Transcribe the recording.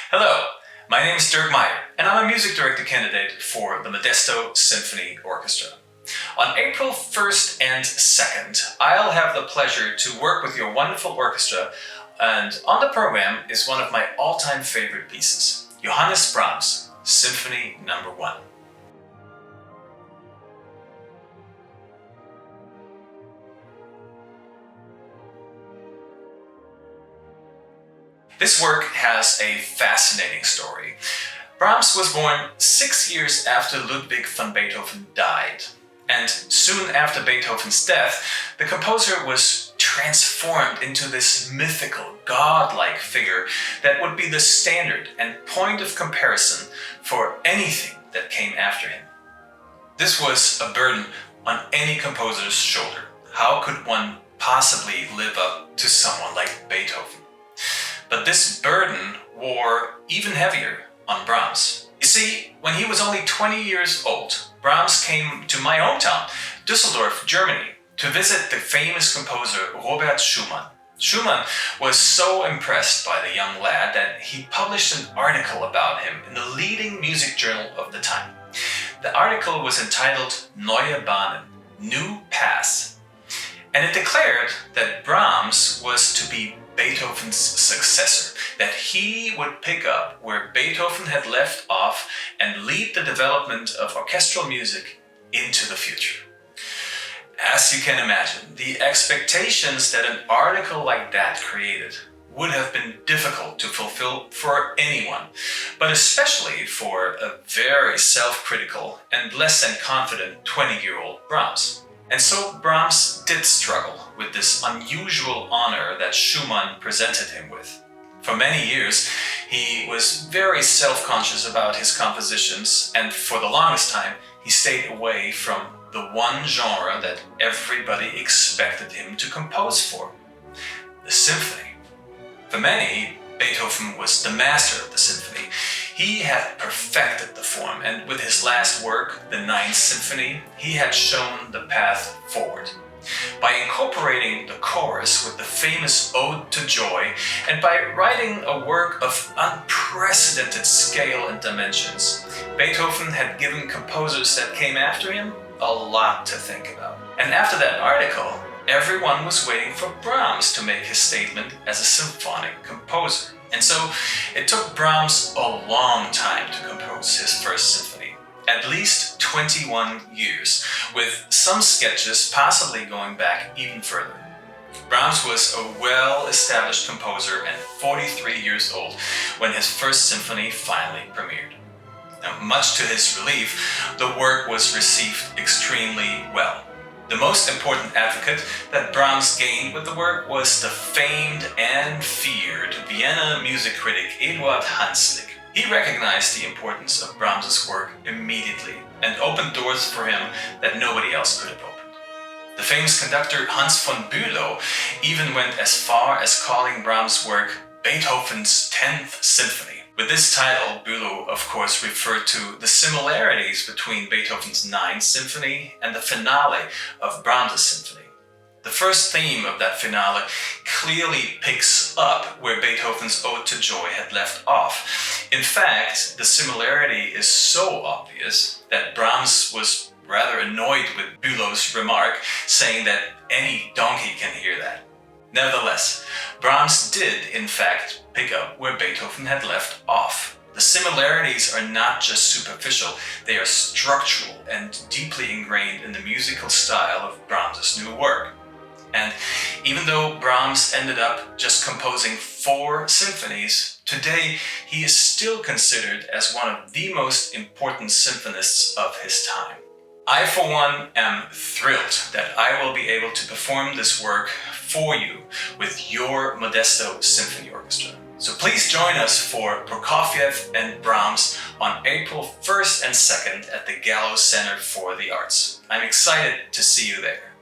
Hello, my name is Dirk Meyer, and I'm a music director candidate for the Modesto Symphony Orchestra. On April 1st and 2nd, I'll have the pleasure to work with your wonderful orchestra, and on the program is one of my all-time favorite pieces, Johannes Brahms, Symphony No. 1. This work has a fascinating story. Brahms was born 6 years after Ludwig van Beethoven died. And soon after Beethoven's death, the composer was transformed into this mythical, godlike figure that would be the standard and point of comparison for anything that came after him. This was a burden on any composer's shoulder. How could one possibly live up to someone like Beethoven? But this burden wore even heavier on Brahms. You see, when he was only 20 years old, Brahms came to my hometown, Düsseldorf, Germany, to visit the famous composer Robert Schumann. Schumann was so impressed by the young lad that he published an article about him in the leading music journal of the time. The article was entitled Neue Bahnen, New Paths, and it declared that Brahms was to be Beethoven's successor, that he would pick up where Beethoven had left off and lead the development of orchestral music into the future. As you can imagine, the expectations that an article like that created would have been difficult to fulfill for anyone, but especially for a very self-critical and less than confident 20-year-old Brahms. And so Brahms did struggle with this unusual honor that Schumann presented him with. For many years, he was very self-conscious about his compositions, and for the longest time, he stayed away from the one genre that everybody expected him to compose for, the symphony. For many, Beethoven was the master of the symphony. He had perfected the form, and with his last work, the Ninth Symphony, he had shown the path forward. By incorporating the chorus with the famous Ode to Joy, and by writing a work of unprecedented scale and dimensions, Beethoven had given composers that came after him a lot to think about. And after that article, everyone was waiting for Brahms to make his statement as a symphonic composer. And so it took Brahms a long time to compose his first symphony, at least 21 years, with some sketches possibly going back even further. Brahms was a well-established composer and 43 years old when his first symphony finally premiered. Now, much to his relief, the work was received extremely well. The most important advocate that Brahms gained with the work was the famed and feared Vienna music critic Eduard Hanslick. He recognized the importance of Brahms's work immediately and opened doors for him that nobody else could have opened. The famous conductor Hans von Bülow even went as far as calling Brahms' work Beethoven's 10th Symphony. With this title, Bülow, of course, referred to the similarities between Beethoven's Ninth Symphony and the finale of Brahms' Symphony. The first theme of that finale clearly picks up where Beethoven's Ode to Joy had left off. In fact, the similarity is so obvious that Brahms was rather annoyed with Bülow's remark, saying that any donkey can hear that. Nevertheless, Brahms did, in fact, pick up where Beethoven had left off. The similarities are not just superficial, they are structural and deeply ingrained in the musical style of Brahms' new work. And even though Brahms ended up just composing 4 symphonies, today he is still considered as one of the most important symphonists of his time. I, for one, am thrilled that I will be able to perform this work for you with your Modesto Symphony Orchestra. So please join us for Prokofiev and Brahms on April 1st and 2nd at the Gallo Center for the Arts. I'm excited to see you there.